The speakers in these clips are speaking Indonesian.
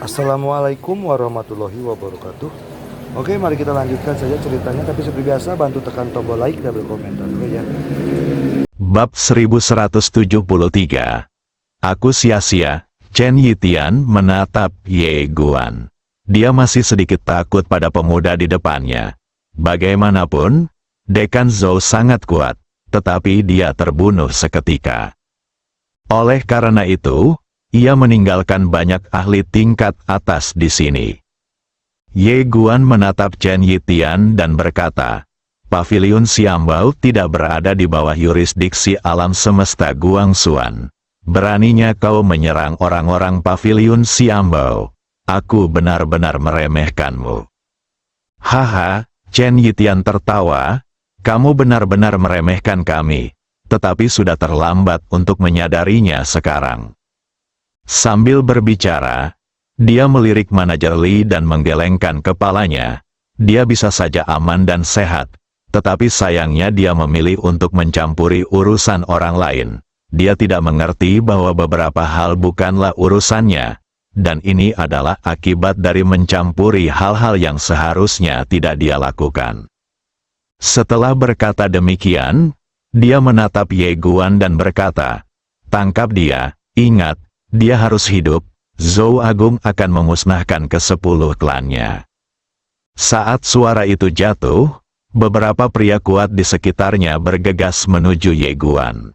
Assalamualaikum warahmatullahi wabarakatuh. Oke, mari kita lanjutkan saja ceritanya. Tapi seperti biasa, bantu tekan tombol like dan berkomentar dulu ya. Bab 1173. Aku sia-sia. Chen Yitian menatap Ye Guan. Dia masih sedikit takut pada pemuda di depannya. Bagaimanapun, Dekan Zhou sangat kuat, tetapi dia terbunuh seketika. Oleh karena itu, ia meninggalkan banyak ahli tingkat atas di sini. Ye Guan menatap Chen Yitian dan berkata, Paviliun Xiambao tidak berada di bawah yurisdiksi alam semesta Guangxuan. Beraninya kau menyerang orang-orang Paviliun Xiambao. Aku benar-benar meremehkanmu. Haha, Chen Yitian tertawa, kamu benar-benar meremehkan kami, tetapi sudah terlambat untuk menyadarinya sekarang. Sambil berbicara, dia melirik manajer Li dan menggelengkan kepalanya. Dia bisa saja aman dan sehat, tetapi sayangnya dia memilih untuk mencampuri urusan orang lain. Dia tidak mengerti bahwa beberapa hal bukanlah urusannya, dan ini adalah akibat dari mencampuri hal-hal yang seharusnya tidak dia lakukan. Setelah berkata demikian, dia menatap Ye Guan dan berkata, tangkap dia, ingat, dia harus hidup, Zhou Agung akan memusnahkan ke-10 klannya. Saat suara itu jatuh, beberapa pria kuat di sekitarnya bergegas menuju Ye Guan.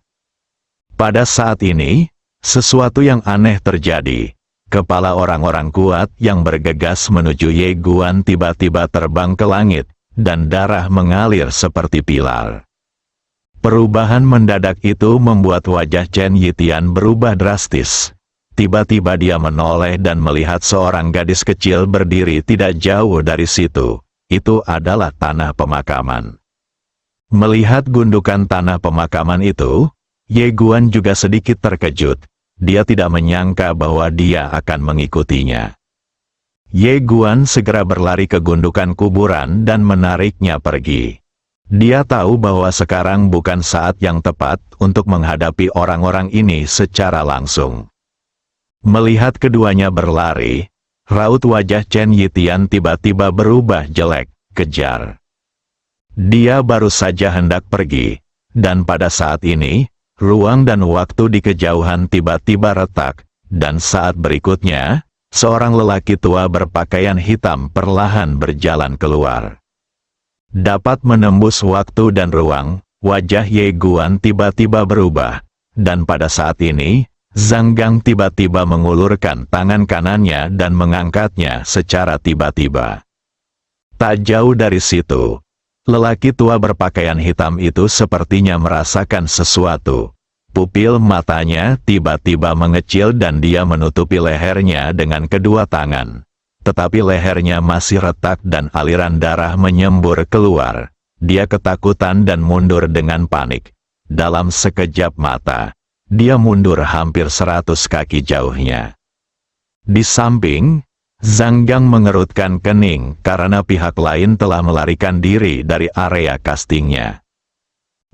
Pada saat ini, sesuatu yang aneh terjadi. Kepala orang-orang kuat yang bergegas menuju Ye Guan tiba-tiba terbang ke langit, dan darah mengalir seperti pilar. Perubahan mendadak itu membuat wajah Chen Yitian berubah drastis. Tiba-tiba dia menoleh dan melihat seorang gadis kecil berdiri tidak jauh dari situ. Itu adalah tanah pemakaman. Melihat gundukan tanah pemakaman itu, Ye Guan juga sedikit terkejut. Dia tidak menyangka bahwa dia akan mengikutinya. Ye Guan segera berlari ke gundukan kuburan dan menariknya pergi. Dia tahu bahwa sekarang bukan saat yang tepat untuk menghadapi orang-orang ini secara langsung. Melihat keduanya berlari, raut wajah Chen Yitian tiba-tiba berubah jelek, kejar. Dia baru saja hendak pergi, dan pada saat ini, ruang dan waktu di kejauhan tiba-tiba retak, dan saat berikutnya, seorang lelaki tua berpakaian hitam perlahan berjalan keluar. Dapat menembus waktu dan ruang, wajah Ye Guan tiba-tiba berubah, dan pada saat ini, Zhang Gang tiba-tiba mengulurkan tangan kanannya dan mengangkatnya secara tiba-tiba. Tak jauh dari situ, lelaki tua berpakaian hitam itu sepertinya merasakan sesuatu. Pupil matanya tiba-tiba mengecil dan dia menutupi lehernya dengan kedua tangan. Tetapi lehernya masih retak dan aliran darah menyembur keluar. Dia ketakutan dan mundur dengan panik. Dalam sekejap mata, dia mundur hampir 100 kaki jauhnya. Di samping, Zhang Gang mengerutkan kening karena pihak lain telah melarikan diri dari area castingnya.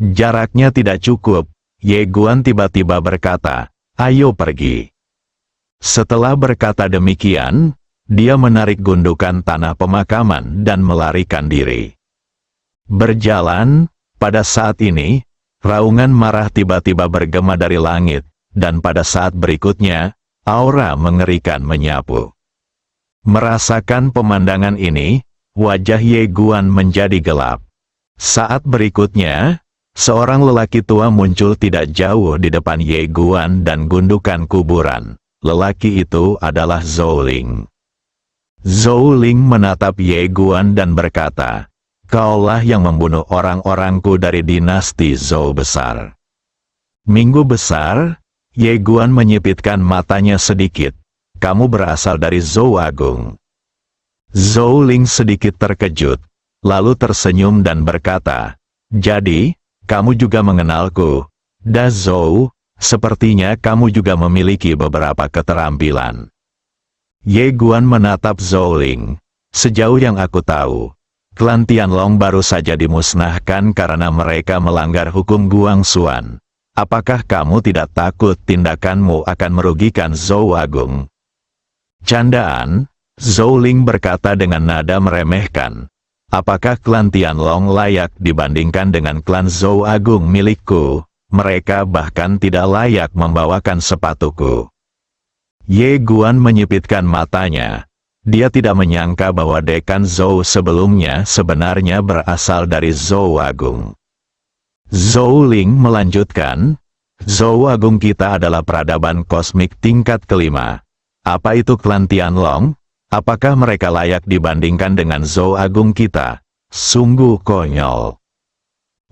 Jaraknya tidak cukup, Ye Guan tiba-tiba berkata, ayo pergi. Setelah berkata demikian, dia menarik gundukan tanah pemakaman dan melarikan diri. Berjalan, pada saat ini, raungan marah tiba-tiba bergema dari langit, dan pada saat berikutnya, aura mengerikan menyapu. Merasakan pemandangan ini, wajah Ye Guan menjadi gelap. Saat berikutnya, seorang lelaki tua muncul tidak jauh di depan Ye Guan dan gundukan kuburan. Lelaki itu adalah Zhou Ling. Zhou Ling menatap Ye Guan dan berkata, kaulah yang membunuh orang-orangku dari dinasti Zhou besar. Minggu besar, Ye Guan menyipitkan matanya sedikit. Kamu berasal dari Zhou Agung. Zhou Ling sedikit terkejut, lalu tersenyum dan berkata, jadi, kamu juga mengenalku. Da Zhou, sepertinya kamu juga memiliki beberapa keterampilan. Ye Guan menatap Zhou Ling. Sejauh yang aku tahu, klan Tianlong baru saja dimusnahkan karena mereka melanggar hukum Guangxuan. Apakah kamu tidak takut tindakanmu akan merugikan Zhou Agung? Candaan, Zhou Ling berkata dengan nada meremehkan. Apakah klan Tianlong layak dibandingkan dengan klan Zhou Agung milikku? Mereka bahkan tidak layak membawakan sepatuku. Ye Guan menyipitkan matanya. Dia tidak menyangka bahwa Dekan Zhou sebelumnya sebenarnya berasal dari Zhou Agung. Zhou Ling melanjutkan, Zhou Agung kita adalah peradaban kosmik tingkat kelima. Apa itu klan Tianlong? Apakah mereka layak dibandingkan dengan Zhou Agung kita? Sungguh konyol.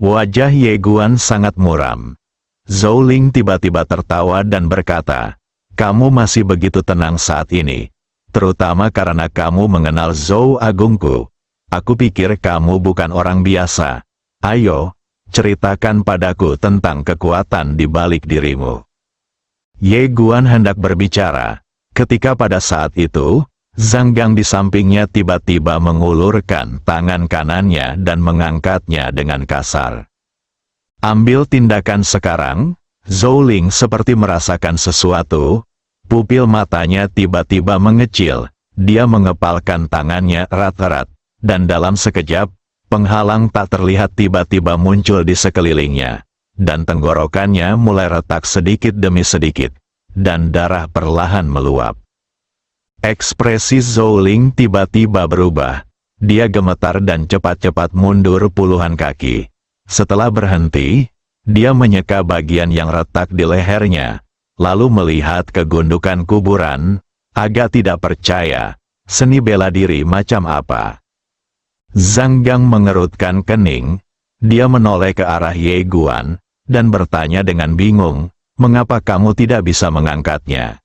Wajah Ye Guan sangat muram. Zhou Ling tiba-tiba tertawa dan berkata, kamu masih begitu tenang saat ini. Terutama karena kamu mengenal Zhou Agungku. Aku pikir kamu bukan orang biasa. Ayo, ceritakan padaku tentang kekuatan di balik dirimu. Ye Guan hendak berbicara. Ketika pada saat itu, Zhang Gang di sampingnya tiba-tiba mengulurkan tangan kanannya dan mengangkatnya dengan kasar. Ambil tindakan sekarang. Zhou Ling seperti merasakan sesuatu. Pupil matanya tiba-tiba mengecil. Dia mengepalkan tangannya erat-erat. Dan dalam sekejap, penghalang tak terlihat tiba-tiba muncul di sekelilingnya. Dan tenggorokannya mulai retak sedikit demi sedikit. Dan darah perlahan meluap. Ekspresi Zhou Ling tiba-tiba berubah. Dia gemetar dan cepat-cepat mundur puluhan kaki. Setelah berhenti, dia menyeka bagian yang retak di lehernya, lalu melihat ke gundukan kuburan, agak tidak percaya. Seni bela diri macam apa? Zhang Gang mengerutkan kening. Dia menoleh ke arah Ye Guan, dan bertanya dengan bingung, mengapa kamu tidak bisa mengangkatnya?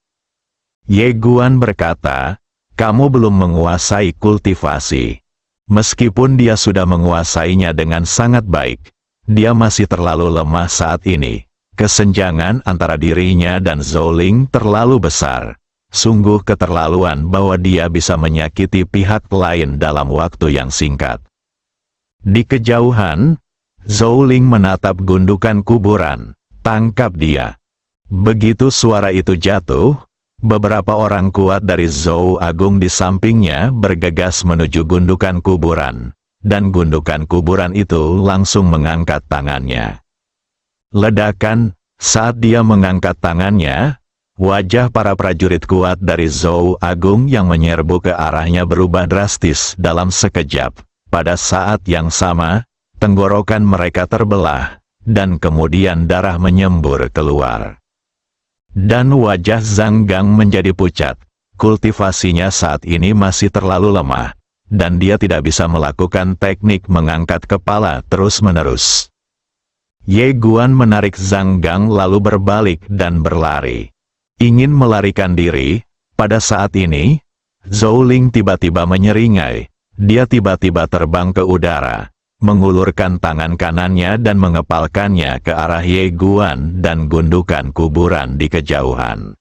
Ye Guan berkata, kamu belum menguasai kultivasi. Meskipun dia sudah menguasainya dengan sangat baik, dia masih terlalu lemah saat ini. Kesenjangan antara dirinya dan Zhou Ling terlalu besar. Sungguh keterlaluan bahwa dia bisa menyakiti pihak lain dalam waktu yang singkat. Di kejauhan, Zhou Ling menatap gundukan kuburan. Tangkap dia. Begitu suara itu jatuh, beberapa orang kuat dari Zhou Agung di sampingnya bergegas menuju gundukan kuburan, dan gundukan kuburan itu langsung mengangkat tangannya. Ledakan, saat dia mengangkat tangannya, wajah para prajurit kuat dari Zhou Agung yang menyerbu ke arahnya berubah drastis dalam sekejap. Pada saat yang sama, tenggorokan mereka terbelah, dan kemudian darah menyembur keluar. Dan wajah Zhang Gang menjadi pucat. Kultivasinya saat ini masih terlalu lemah, dan dia tidak bisa melakukan teknik mengangkat kepala terus-menerus. Ye Guan menarik Zhang Gang lalu berbalik dan berlari. Ingin melarikan diri. Pada saat ini, Zhou Ling tiba-tiba menyeringai. Dia tiba-tiba terbang ke udara, mengulurkan tangan kanannya dan mengepalkannya ke arah Ye Guan dan gundukan kuburan di kejauhan.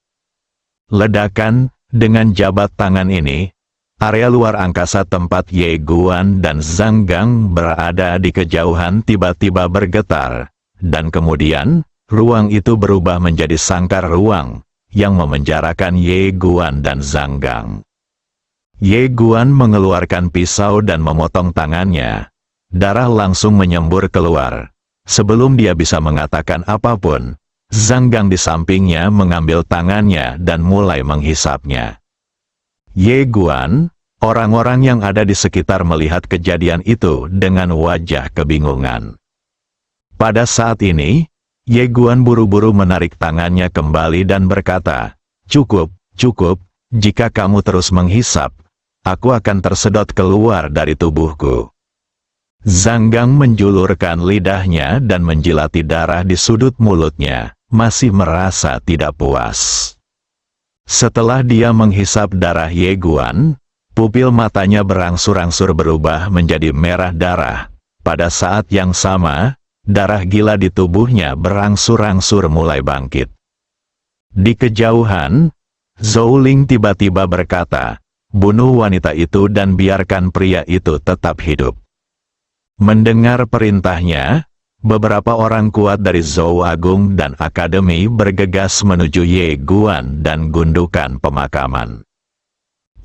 Ledakan, dengan jabat tangan ini, area luar angkasa tempat Ye Guan dan Zhang Gang berada di kejauhan tiba-tiba bergetar, dan kemudian, ruang itu berubah menjadi sangkar ruang, yang memenjarakan Ye Guan dan Zhang Gang. Ye Guan mengeluarkan pisau dan memotong tangannya. Darah langsung menyembur keluar. Sebelum dia bisa mengatakan apapun, Zhang Gang di sampingnya mengambil tangannya dan mulai menghisapnya. Ye Guan, orang-orang yang ada di sekitar melihat kejadian itu dengan wajah kebingungan. Pada saat ini, Ye Guan buru-buru menarik tangannya kembali dan berkata, cukup, jika kamu terus menghisap, aku akan tersedot keluar dari tubuhku. Zhang Gang menjulurkan lidahnya dan menjilati darah di sudut mulutnya, masih merasa tidak puas. Setelah dia menghisap darah Ye Guan, pupil matanya berangsur-angsur berubah menjadi merah darah. Pada saat yang sama, darah gila di tubuhnya berangsur-angsur mulai bangkit. Di kejauhan, Zhou Ling tiba-tiba berkata, bunuh wanita itu dan biarkan pria itu tetap hidup. Mendengar perintahnya, beberapa orang kuat dari Zhou Agung dan Akademi bergegas menuju Ye Guan dan gundukan pemakaman.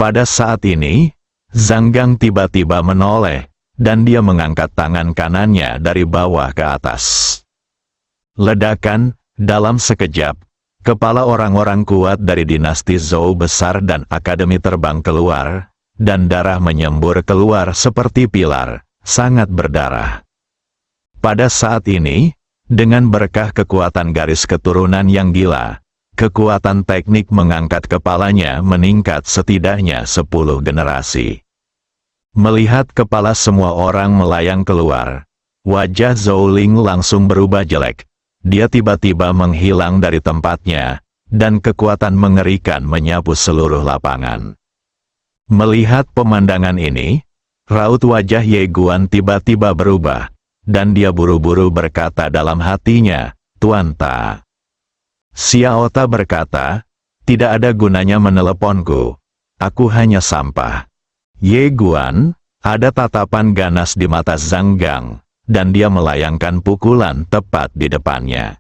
Pada saat ini, Zhang Gang tiba-tiba menoleh, dan dia mengangkat tangan kanannya dari bawah ke atas. Ledakan, dalam sekejap, kepala orang-orang kuat dari dinasti Zhou besar dan akademi terbang keluar, dan darah menyembur keluar seperti pilar, sangat berdarah. Pada saat ini, dengan berkah kekuatan garis keturunan yang gila, kekuatan teknik mengangkat kepalanya meningkat setidaknya 10 generasi. Melihat kepala semua orang melayang keluar, wajah Zhou Ling langsung berubah jelek. Dia tiba-tiba menghilang dari tempatnya, dan kekuatan mengerikan menyapu seluruh lapangan. Melihat pemandangan ini, raut wajah Ye Guan tiba-tiba berubah, dan dia buru-buru berkata dalam hatinya, "Tuan Ta." Xiao Ta berkata, "Tidak ada gunanya meneleponku. Aku hanya sampah." Ye Guan, ada tatapan ganas di mata Zhang Gang, dan dia melayangkan pukulan tepat di depannya.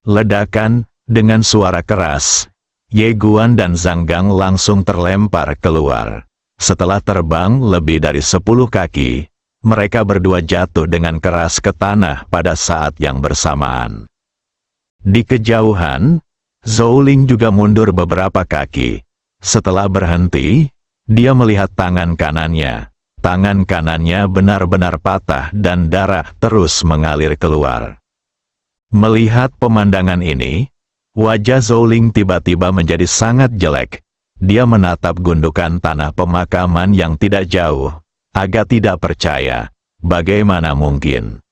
Ledakan, dengan suara keras, Ye Guan dan Zhang Gang langsung terlempar keluar. Setelah terbang lebih dari 10 kaki, mereka berdua jatuh dengan keras ke tanah pada saat yang bersamaan. Di kejauhan, Zhou Ling juga mundur beberapa kaki. Setelah berhenti, dia melihat tangan kanannya. Tangan kanannya benar-benar patah dan darah terus mengalir keluar. Melihat pemandangan ini, wajah Zhou Ling tiba-tiba menjadi sangat jelek. Dia menatap gundukan tanah pemakaman yang tidak jauh, agak tidak percaya. Bagaimana mungkin?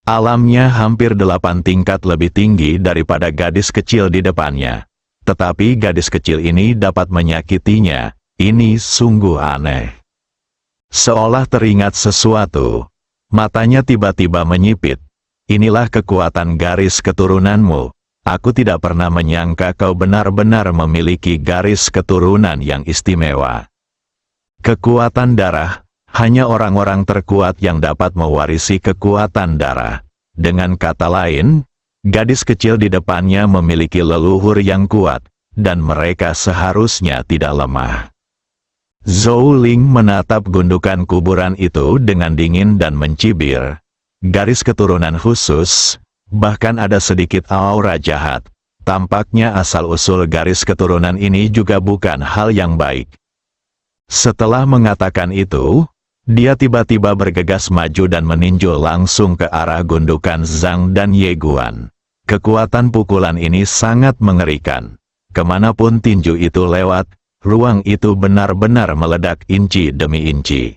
Alamnya hampir 8 tingkat lebih tinggi daripada gadis kecil di depannya. Tetapi gadis kecil ini dapat menyakitinya. Ini sungguh aneh. Seolah teringat sesuatu, matanya tiba-tiba menyipit. Inilah kekuatan garis keturunanmu. Aku tidak pernah menyangka kau benar-benar memiliki garis keturunan yang istimewa. Kekuatan darah, hanya orang-orang terkuat yang dapat mewarisi kekuatan darah. Dengan kata lain, gadis kecil di depannya memiliki leluhur yang kuat, dan mereka seharusnya tidak lemah. Zhou Ling menatap gundukan kuburan itu dengan dingin dan mencibir. Garis keturunan khusus, bahkan ada sedikit aura jahat. Tampaknya asal-usul garis keturunan ini juga bukan hal yang baik. Setelah mengatakan itu, dia tiba-tiba bergegas maju dan meninju langsung ke arah gundukan Zhang dan Ye Guan. Kekuatan pukulan ini sangat mengerikan. Kemanapun tinju itu lewat, ruang itu benar-benar meledak inci demi inci.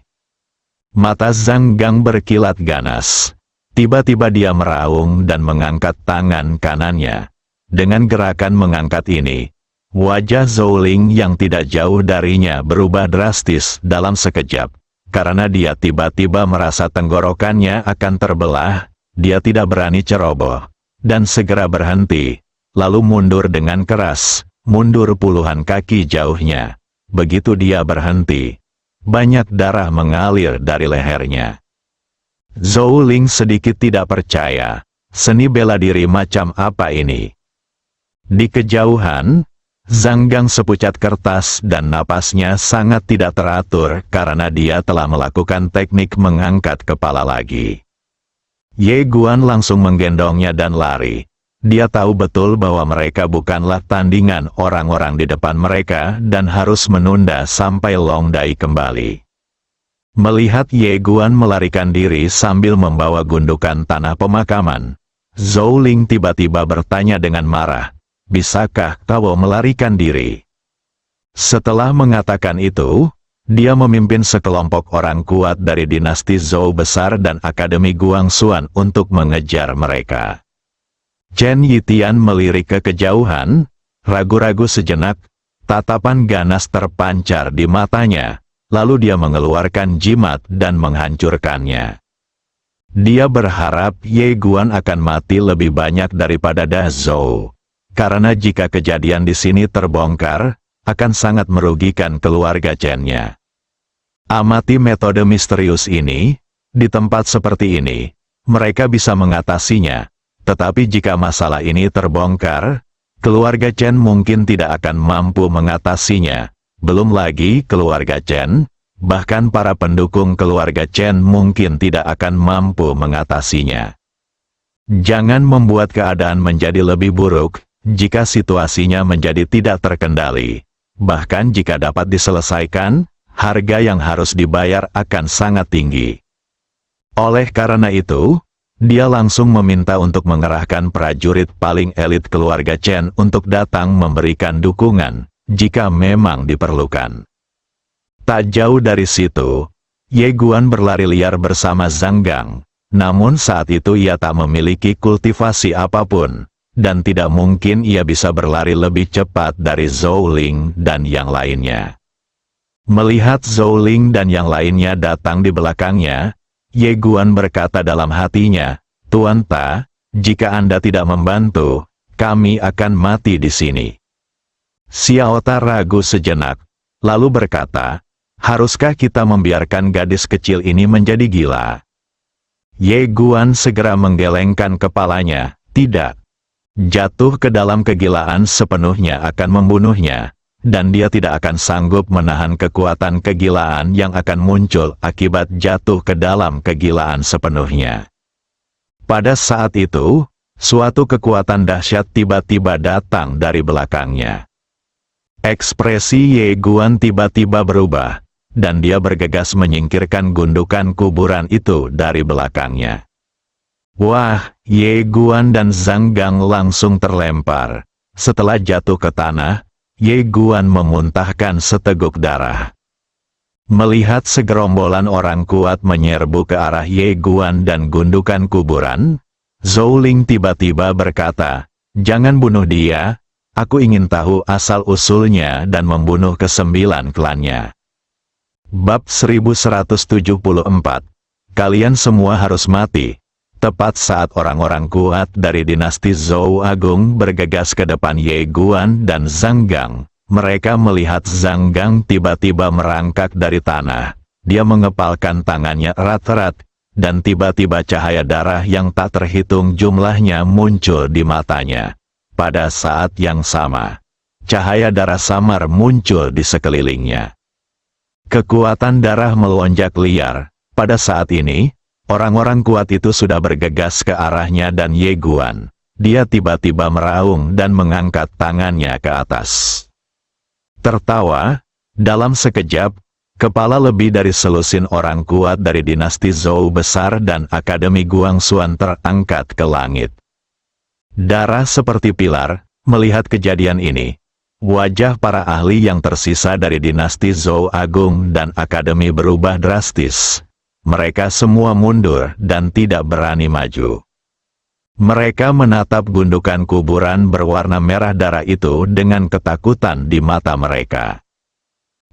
Mata Zhang Gang berkilat ganas. Tiba-tiba dia meraung dan mengangkat tangan kanannya. Dengan gerakan mengangkat ini, wajah Zhou Ling yang tidak jauh darinya berubah drastis dalam sekejap. Karena dia tiba-tiba merasa tenggorokannya akan terbelah, dia tidak berani ceroboh, dan segera berhenti, lalu mundur dengan keras. Mundur puluhan kaki jauhnya. Begitu dia berhenti, banyak darah mengalir dari lehernya. Zhou Ling sedikit tidak percaya. Seni bela diri macam apa ini? Di kejauhan, Zhang Gang sepucat kertas dan napasnya sangat tidak teratur karena dia telah melakukan teknik mengangkat kepala lagi. Ye Guan langsung menggendongnya dan lari. Dia tahu betul bahwa mereka bukanlah tandingan orang-orang di depan mereka dan harus menunda sampai Long Dai kembali. Melihat Ye Guan melarikan diri sambil membawa gundukan tanah pemakaman, Zhou Ling tiba-tiba bertanya dengan marah, "Bisakah kau melarikan diri?" Setelah mengatakan itu, dia memimpin sekelompok orang kuat dari dinasti Zhou besar dan Akademi Guangxuan untuk mengejar mereka. Chen Yitian melirik ke kejauhan, ragu-ragu sejenak, tatapan ganas terpancar di matanya, lalu dia mengeluarkan jimat dan menghancurkannya. Dia berharap Ye Guan akan mati lebih banyak daripada Da Zhou, karena jika kejadian di sini terbongkar, akan sangat merugikan keluarga Chen-nya. Amati metode misterius ini, di tempat seperti ini, mereka bisa mengatasinya. Tetapi jika masalah ini terbongkar, keluarga Chen mungkin tidak akan mampu mengatasinya, Belum lagi keluarga Chen, bahkan para pendukung keluarga Chen mungkin tidak akan mampu mengatasinya. Jangan membuat keadaan menjadi lebih buruk, jika situasinya menjadi tidak terkendali. Bahkan jika dapat diselesaikan, harga yang harus dibayar akan sangat tinggi. Oleh karena itu, dia langsung meminta untuk mengerahkan prajurit paling elit keluarga Chen untuk datang memberikan dukungan, jika memang diperlukan. Tak jauh dari situ, Ye Guan berlari liar bersama Zhang Gang, namun saat itu ia tak memiliki kultivasi apapun, dan tidak mungkin ia bisa berlari lebih cepat dari Zhou Ling dan yang lainnya. Melihat Zhou Ling dan yang lainnya datang di belakangnya, Ye Guan berkata dalam hatinya, "Tuan Ta, jika Anda tidak membantu, kami akan mati di sini." Xiao Ta ragu sejenak, lalu berkata, "Haruskah kita membiarkan gadis kecil ini menjadi gila?" Ye Guan segera menggelengkan kepalanya, "Tidak. Jatuh ke dalam kegilaan sepenuhnya akan membunuhnya, dan dia tidak akan sanggup menahan kekuatan kegilaan yang akan muncul akibat jatuh ke dalam kegilaan sepenuhnya." Pada saat itu, suatu kekuatan dahsyat tiba-tiba datang dari belakangnya. Ekspresi Ye Guan tiba-tiba berubah, dan dia bergegas menyingkirkan gundukan kuburan itu dari belakangnya. Wah, Ye Guan dan Zhang Gang langsung terlempar. Setelah jatuh ke tanah, Ye Guan memuntahkan seteguk darah. Melihat segerombolan orang kuat menyerbu ke arah Ye Guan dan gundukan kuburan, Zhou Ling tiba-tiba berkata, "Jangan bunuh dia, aku ingin tahu asal-usulnya dan membunuh ke-9 klannya." Bab 1174. Kalian semua harus mati. Tepat saat orang-orang kuat dari dinasti Zhou Agung bergegas ke depan Ye Guan dan Zhang Gang, mereka melihat Zhang Gang tiba-tiba merangkak dari tanah. Dia mengepalkan tangannya erat-erat, dan tiba-tiba cahaya darah yang tak terhitung jumlahnya muncul di matanya. Pada saat yang sama, cahaya darah samar muncul di sekelilingnya. Kekuatan darah melonjak liar. Pada saat ini, orang-orang kuat itu sudah bergegas ke arahnya dan Ye Guan. Dia tiba-tiba meraung dan mengangkat tangannya ke atas. Tertawa, dalam sekejap, kepala lebih dari selusin orang kuat dari dinasti Zhou besar dan Akademi Guangxuan terangkat ke langit. Darah seperti pilar. Melihat kejadian ini, wajah para ahli yang tersisa dari dinasti Zhou Agung dan Akademi berubah drastis. Mereka semua mundur dan tidak berani maju. Mereka menatap gundukan kuburan berwarna merah darah itu dengan ketakutan di mata mereka.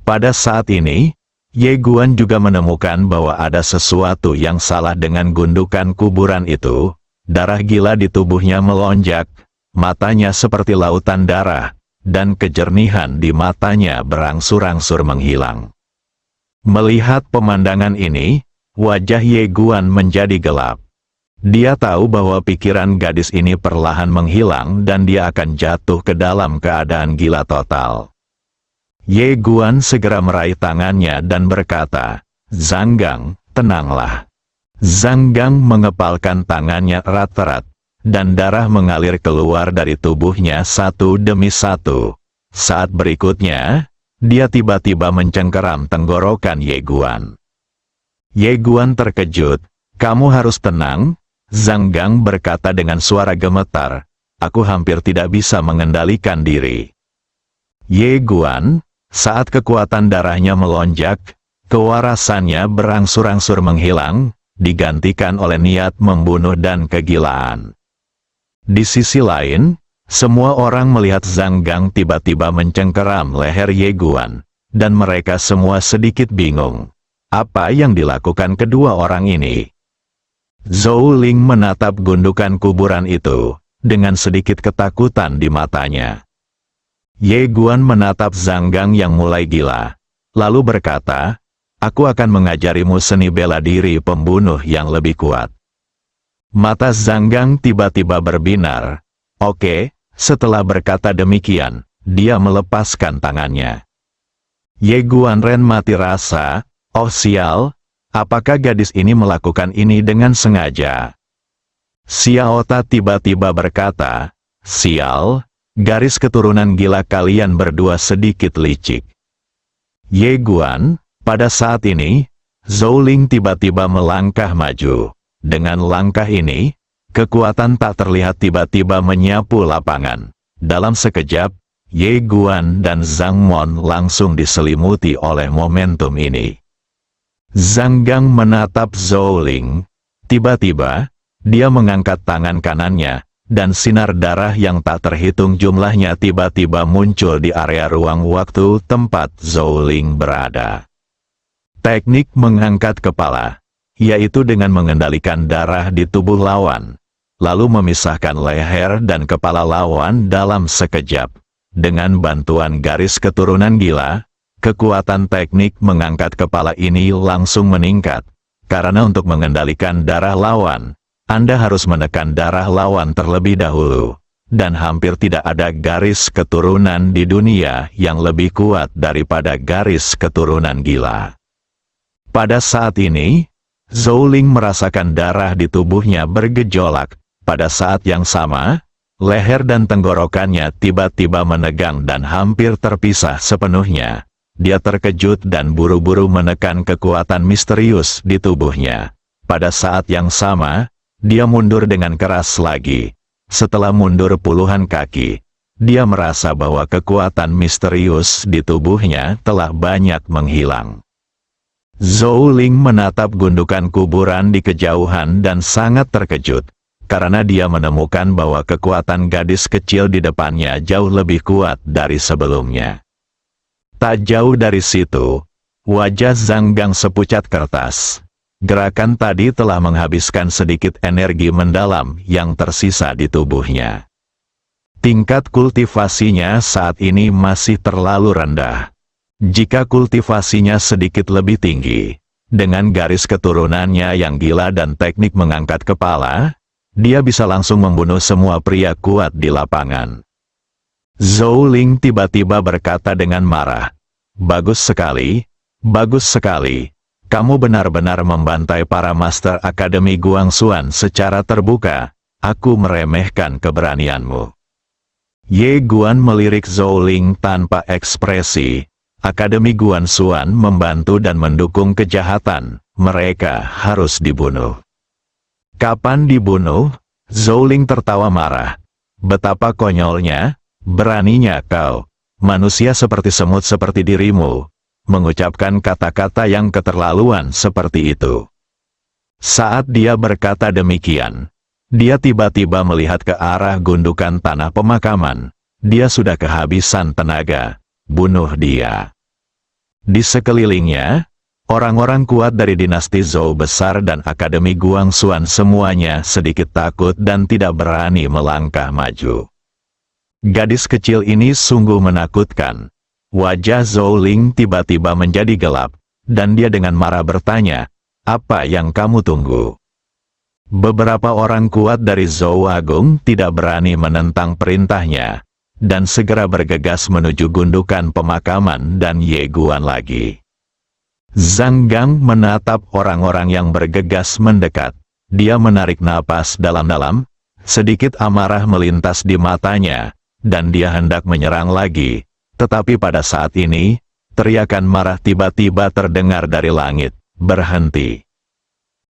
Pada saat ini, Ye Guan juga menemukan bahwa ada sesuatu yang salah dengan gundukan kuburan itu. Darah gila di tubuhnya melonjak, matanya seperti lautan darah, dan kejernihan di matanya berangsur-angsur menghilang. Melihat pemandangan ini, wajah Ye Guan menjadi gelap. Dia tahu bahwa pikiran gadis ini perlahan menghilang dan dia akan jatuh ke dalam keadaan gila total. Ye Guan segera meraih tangannya dan berkata, "Zhang Gang, tenanglah." Zhang Gang mengepalkan tangannya erat-erat, dan darah mengalir keluar dari tubuhnya satu demi satu. Saat berikutnya, dia tiba-tiba mencengkeram tenggorokan Ye Guan. Ye Guan terkejut. "Kamu harus tenang," Zhang Gang berkata dengan suara gemetar. "Aku hampir tidak bisa mengendalikan diri." Ye Guan, saat kekuatan darahnya melonjak, kewarasannya berangsur-angsur menghilang, digantikan oleh niat membunuh dan kegilaan. Di sisi lain, semua orang melihat Zhang Gang tiba-tiba mencengkeram leher Ye Guan, dan mereka semua sedikit bingung. Apa yang dilakukan kedua orang ini? Zhou Ling menatap gundukan kuburan itu, dengan sedikit ketakutan di matanya. Ye Guan menatap Zhang Gang yang mulai gila, lalu berkata, "Aku akan mengajarimu seni bela diri pembunuh yang lebih kuat." Mata Zhang Gang tiba-tiba berbinar. Oke, setelah berkata demikian, dia melepaskan tangannya. Ye Guanren mati rasa, oh sial, apakah gadis ini melakukan ini dengan sengaja? Xiaota tiba-tiba berkata, sial, garis keturunan gila kalian berdua sedikit licik. Ye Guan, pada saat ini, Zhou Ling tiba-tiba melangkah maju. Dengan langkah ini, kekuatan tak terlihat tiba-tiba menyapu lapangan. Dalam sekejap, Ye Guan dan Zhang Mon langsung diselimuti oleh momentum ini. Zhang Gang menatap Zhou Ling. Tiba-tiba, dia mengangkat tangan kanannya, dan sinar darah yang tak terhitung jumlahnya tiba-tiba muncul di area ruang waktu tempat Zhou Ling berada. Teknik mengangkat kepala, yaitu dengan mengendalikan darah di tubuh lawan, lalu memisahkan leher dan kepala lawan dalam sekejap. Dengan bantuan garis keturunan gila, kekuatan teknik mengangkat kepala ini langsung meningkat, karena untuk mengendalikan darah lawan, Anda harus menekan darah lawan terlebih dahulu, dan hampir tidak ada garis keturunan di dunia yang lebih kuat daripada garis keturunan gila. Pada saat ini, Zhou Ling merasakan darah di tubuhnya bergejolak. Pada saat yang sama, leher dan tenggorokannya tiba-tiba menegang dan hampir terpisah sepenuhnya. Dia terkejut dan buru-buru menekan kekuatan misterius di tubuhnya. Pada saat yang sama, dia mundur dengan keras lagi. Setelah mundur puluhan kaki, dia merasa bahwa kekuatan misterius di tubuhnya telah banyak menghilang. Zhou Ling menatap gundukan kuburan di kejauhan dan sangat terkejut, karena dia menemukan bahwa kekuatan gadis kecil di depannya jauh lebih kuat dari sebelumnya. Tak jauh dari situ, wajah Zhang Gang sepucat kertas. Gerakan tadi telah menghabiskan sedikit energi mendalam yang tersisa di tubuhnya. Tingkat kultivasinya saat ini masih terlalu rendah. Jika kultivasinya sedikit lebih tinggi, dengan garis keturunannya yang gila dan teknik mengangkat kepala, dia bisa langsung membunuh semua pria kuat di lapangan. Zhou Ling tiba-tiba berkata dengan marah, bagus sekali, kamu benar-benar membantai para Master Akademi Guangxuan secara terbuka, aku meremehkan keberanianmu. Ye Guan melirik Zhou Ling tanpa ekspresi. Akademi Guangxuan membantu dan mendukung kejahatan, mereka harus dibunuh. Kapan dibunuh? Zhou Ling tertawa marah. Betapa konyolnya, beraninya kau, manusia seperti semut seperti dirimu, mengucapkan kata-kata yang keterlaluan seperti itu. Saat dia berkata demikian, dia tiba-tiba melihat ke arah gundukan tanah pemakaman. Dia sudah kehabisan tenaga. Bunuh dia. Di sekelilingnya, orang-orang kuat dari dinasti Zhou besar dan Akademi Guangxuan semuanya sedikit takut dan tidak berani melangkah maju. Gadis kecil ini sungguh menakutkan. Wajah Zhou Ling tiba-tiba menjadi gelap, dan dia dengan marah bertanya, apa yang kamu tunggu? Beberapa orang kuat dari Zhou Agung tidak berani menentang perintahnya, dan segera bergegas menuju gundukan pemakaman dan Ye Guan lagi. Zhang Gang menatap orang-orang yang bergegas mendekat. Dia menarik napas dalam-dalam, sedikit amarah melintas di matanya, dan dia hendak menyerang lagi. Tetapi pada saat ini, teriakan marah tiba-tiba terdengar dari langit, berhenti.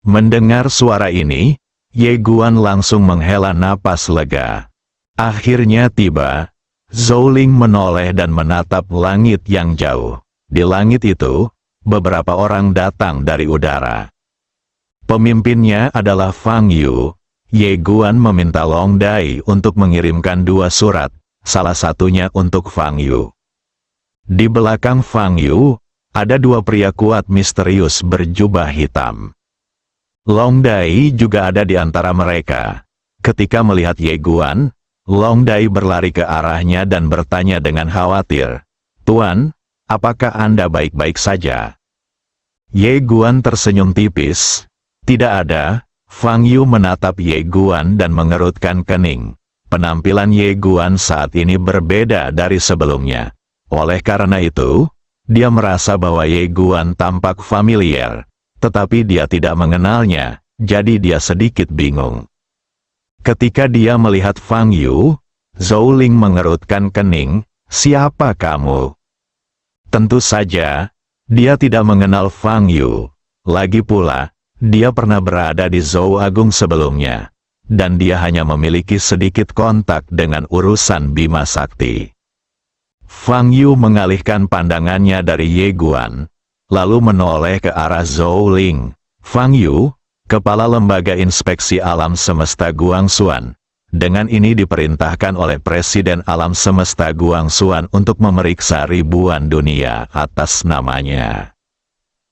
Mendengar suara ini, Ye Guan langsung menghela napas lega. Akhirnya tiba. Zhou Ling menoleh dan menatap langit yang jauh. Di langit itu, beberapa orang datang dari udara. Pemimpinnya adalah Fang Yu. Ye Guan meminta Long Dai untuk mengirimkan 2 surat, salah satunya untuk Fang Yu. Di belakang Fang Yu, ada 2 pria kuat misterius berjubah hitam. Long Dai juga ada di antara mereka. Ketika melihat Ye Guan, Long Dai berlari ke arahnya dan bertanya dengan khawatir, Tuan, apakah Anda baik-baik saja? Ye Guan tersenyum tipis. Tidak ada. Fang Yu menatap Ye Guan dan mengerutkan kening. Penampilan Ye Guan saat ini berbeda dari sebelumnya. Oleh karena itu, Dia merasa bahwa Ye Guan tampak familiar, tetapi dia tidak mengenalnya, jadi dia sedikit bingung. Ketika dia melihat Fang Yu, Zhou Ling mengerutkan kening, "Siapa kamu?" Tentu saja, dia tidak mengenal Fang Yu. Lagi pula, dia pernah berada di Zhou Agung sebelumnya, dan dia hanya memiliki sedikit kontak dengan urusan Bima Sakti. Fang Yu mengalihkan pandangannya dari Ye Guan, lalu menoleh ke arah Zhou Ling. "Fang Yu, Kepala Lembaga Inspeksi Alam Semesta Guangxuan, dengan ini diperintahkan oleh Presiden Alam Semesta Guangxuan untuk memeriksa ribuan dunia atas namanya."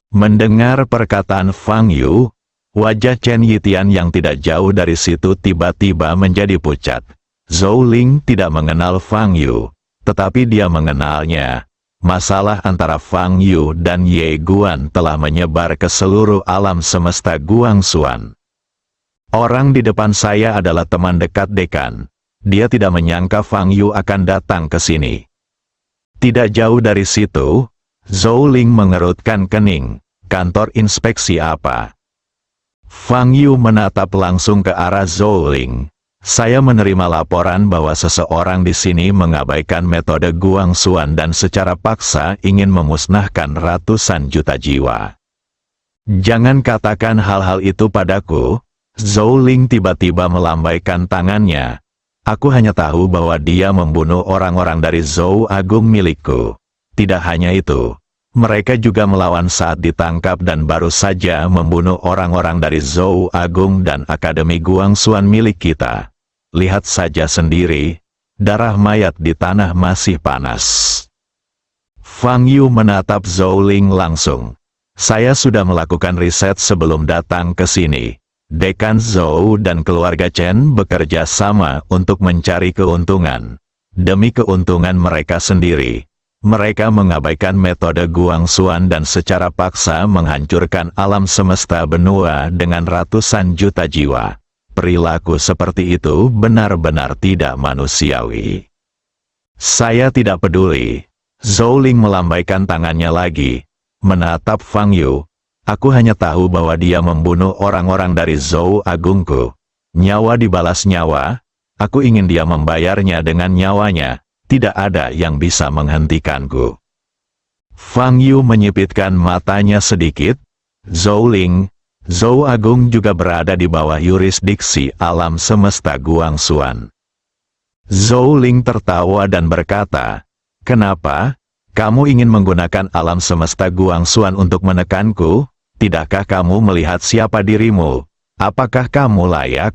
Mendengar perkataan Fang Yu, wajah Chen Yitian yang tidak jauh dari situ tiba-tiba menjadi pucat. Zhou Ling tidak mengenal Fang Yu, tetapi dia mengenalnya. Masalah antara Fang Yu dan Ye Guan telah menyebar ke seluruh alam semesta Guangxuan. Orang di depan saya adalah teman dekat dekan. Dia tidak menyangka Fang Yu akan datang ke sini. Tidak jauh dari situ, Zhou Ling mengerutkan kening. Kantor inspeksi apa? Fang Yu menatap langsung ke arah Zhou Ling. "Saya menerima laporan bahwa seseorang di sini mengabaikan metode Guangxuan dan secara paksa ingin memusnahkan ratusan juta jiwa." "Jangan katakan hal-hal itu padaku." Zhou Ling tiba-tiba melambaikan tangannya. "Aku hanya tahu bahwa dia membunuh orang-orang dari Zhou Agung milikku. Tidak hanya itu, mereka juga melawan saat ditangkap dan baru saja membunuh orang-orang dari Zhou Agung dan Akademi Guangxuan milik kita. Lihat saja sendiri, darah mayat di tanah masih panas." Fang Yu menatap Zhou Ling langsung. "Saya sudah melakukan riset sebelum datang ke sini. Dekan Zhou dan keluarga Chen bekerja sama untuk mencari keuntungan. Demi keuntungan mereka sendiri, mereka mengabaikan metode Guangxuan dan secara paksa menghancurkan alam semesta benua dengan ratusan juta jiwa. Perilaku seperti itu benar-benar tidak manusiawi. Saya tidak peduli." Zhou Ling melambaikan tangannya lagi, menatap Fang Yu. "Aku hanya tahu bahwa dia membunuh orang-orang dari Zhou Agungku. Nyawa dibalas nyawa, aku ingin dia membayarnya dengan nyawanya. Tidak ada yang bisa menghentikanku." Fang Yu menyipitkan matanya sedikit. "Zhou Ling, Zhou Agung juga berada di bawah yurisdiksi alam semesta Guangxuan." Zhou Ling tertawa dan berkata, "Kenapa? Kamu ingin menggunakan alam semesta Guangxuan untuk menekanku? Tidakkah kamu melihat siapa dirimu? Apakah kamu layak?"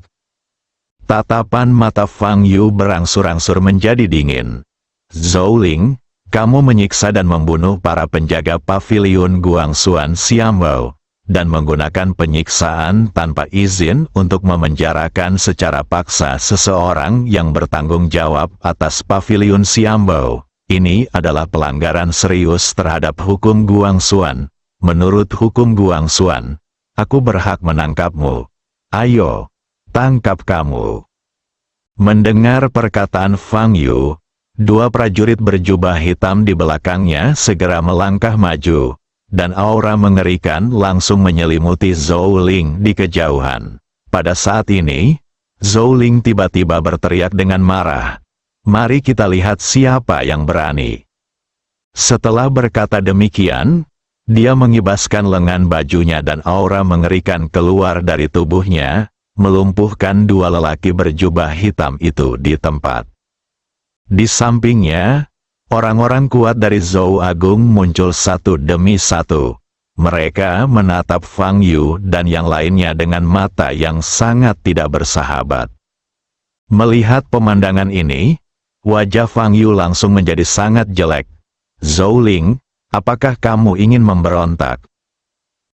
Tatapan mata Fang Yu berangsur-angsur menjadi dingin. "Zhou Ling, kamu menyiksa dan membunuh para penjaga pavilion Guangxuan Xiambao, dan menggunakan penyiksaan tanpa izin untuk memenjarakan secara paksa seseorang yang bertanggung jawab atas pavilion Xiambao. Ini adalah pelanggaran serius terhadap hukum Guangxuan. Menurut hukum Guangxuan, aku berhak menangkapmu. Ayo, tangkap kamu." Mendengar perkataan Fang Yu, dua prajurit berjubah hitam di belakangnya segera melangkah maju, dan aura mengerikan langsung menyelimuti Zhou Ling di kejauhan. Pada saat ini, Zhou Ling tiba-tiba berteriak dengan marah, "Mari kita lihat siapa yang berani." Setelah berkata demikian, dia mengibaskan lengan bajunya dan aura mengerikan keluar dari tubuhnya, melumpuhkan dua lelaki berjubah hitam itu di tempat. Di sampingnya, orang-orang kuat dari Zhou Agung muncul satu demi satu. Mereka menatap Fang Yu dan yang lainnya dengan mata yang sangat tidak bersahabat. Melihat pemandangan ini, wajah Fang Yu langsung menjadi sangat jelek. "Zhou Ling, apakah kamu ingin memberontak?"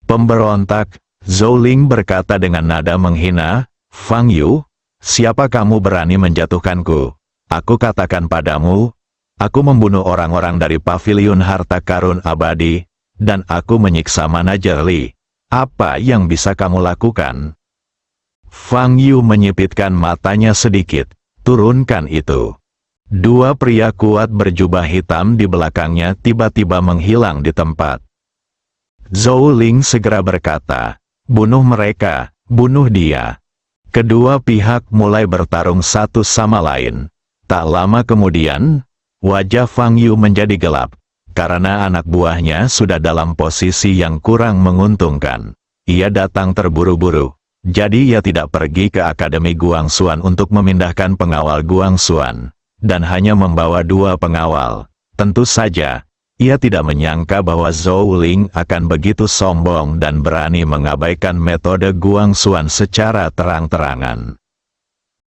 "Pemberontak?" Zhou Ling berkata dengan nada menghina. "Fang Yu, siapa kamu berani menjatuhkanku? Aku katakan padamu, aku membunuh orang-orang dari pavilion harta karun abadi, dan aku menyiksa manajer Li. Apa yang bisa kamu lakukan?" Fang Yu menyipitkan matanya sedikit. "Turunkan itu." Dua pria kuat berjubah hitam di belakangnya tiba-tiba menghilang di tempat. Zhou Ling segera berkata, "Bunuh mereka, bunuh dia." Kedua pihak mulai bertarung satu sama lain. Tak lama kemudian, wajah Fang Yu menjadi gelap, karena anak buahnya sudah dalam posisi yang kurang menguntungkan. Ia datang terburu-buru, jadi ia tidak pergi ke Akademi Guangxuan untuk memindahkan pengawal Guangxuan, dan hanya membawa 2 pengawal. Tentu saja, ia tidak menyangka bahwa Zhou Ling akan begitu sombong dan berani mengabaikan metode Guangxuan secara terang-terangan.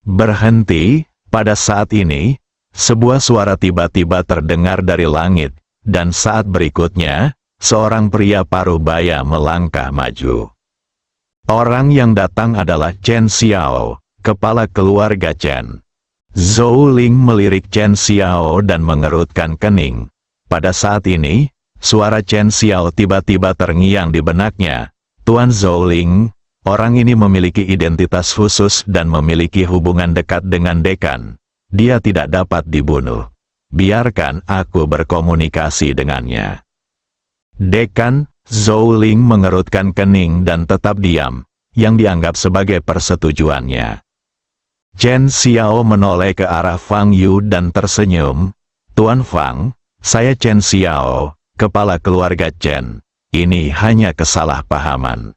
Berhenti, pada saat ini, sebuah suara tiba-tiba terdengar dari langit, dan saat berikutnya, seorang pria parubaya melangkah maju. Orang yang datang adalah Chen Xiao, kepala keluarga Chen. Zhou Ling melirik Chen Xiao dan mengerutkan kening. Pada saat ini, suara Chen Xiao tiba-tiba terngiang di benaknya. "Tuan Zhou Ling, orang ini memiliki identitas khusus dan memiliki hubungan dekat dengan dekan. Dia tidak dapat dibunuh. Biarkan aku berkomunikasi dengannya." Dekan, Zhou Ling mengerutkan kening dan tetap diam, yang dianggap sebagai persetujuannya. Chen Xiao menoleh ke arah Fang Yu dan tersenyum. "Tuan Fang, saya Chen Xiao, kepala keluarga Chen. Ini hanya kesalahpahaman."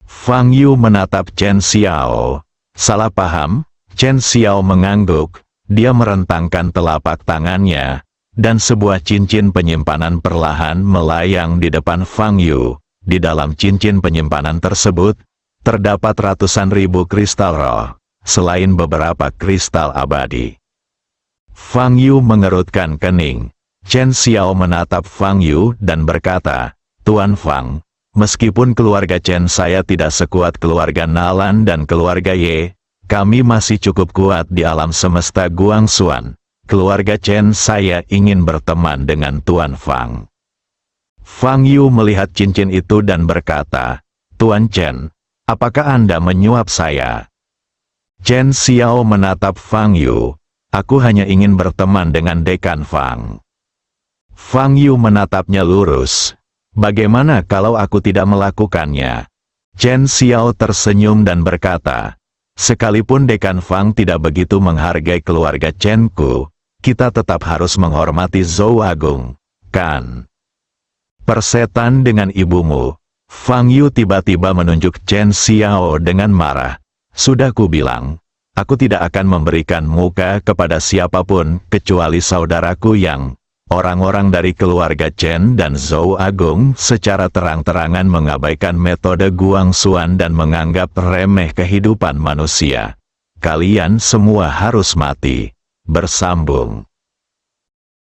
Fang Yu menatap Chen Xiao. "Salah paham?" Chen Xiao mengangguk. Dia merentangkan telapak tangannya, dan sebuah cincin penyimpanan perlahan melayang di depan Fang Yu. Di dalam cincin penyimpanan tersebut, terdapat ratusan ribu kristal roh, selain beberapa kristal abadi. Fang Yu mengerutkan kening. Chen Xiao menatap Fang Yu dan berkata, "Tuan Fang, meskipun keluarga Chen saya tidak sekuat keluarga Nalan dan keluarga Ye, kami masih cukup kuat di alam semesta Guangxuan. Keluarga Chen saya ingin berteman dengan Tuan Fang." Fang Yu melihat cincin itu dan berkata, "Tuan Chen, apakah Anda menyuap saya?" Chen Xiao menatap Fang Yu. "Aku hanya ingin berteman dengan Dekan Fang." Fang Yu menatapnya lurus. "Bagaimana kalau aku tidak melakukannya?" Chen Xiao tersenyum dan berkata, "Sekalipun Dekan Fang tidak begitu menghargai keluarga Chen-ku, kita tetap harus menghormati Zhou Agung, kan?" "Persetan dengan ibumu." Fang Yu tiba-tiba menunjuk Chen Xiao dengan marah. "Sudah kubilang, aku tidak akan memberikan muka kepada siapapun kecuali saudaraku yang..." Orang-orang dari keluarga Chen dan Zhou Agung secara terang-terangan mengabaikan metode Guangxuan dan menganggap remeh kehidupan manusia. "Kalian semua harus mati." Bersambung.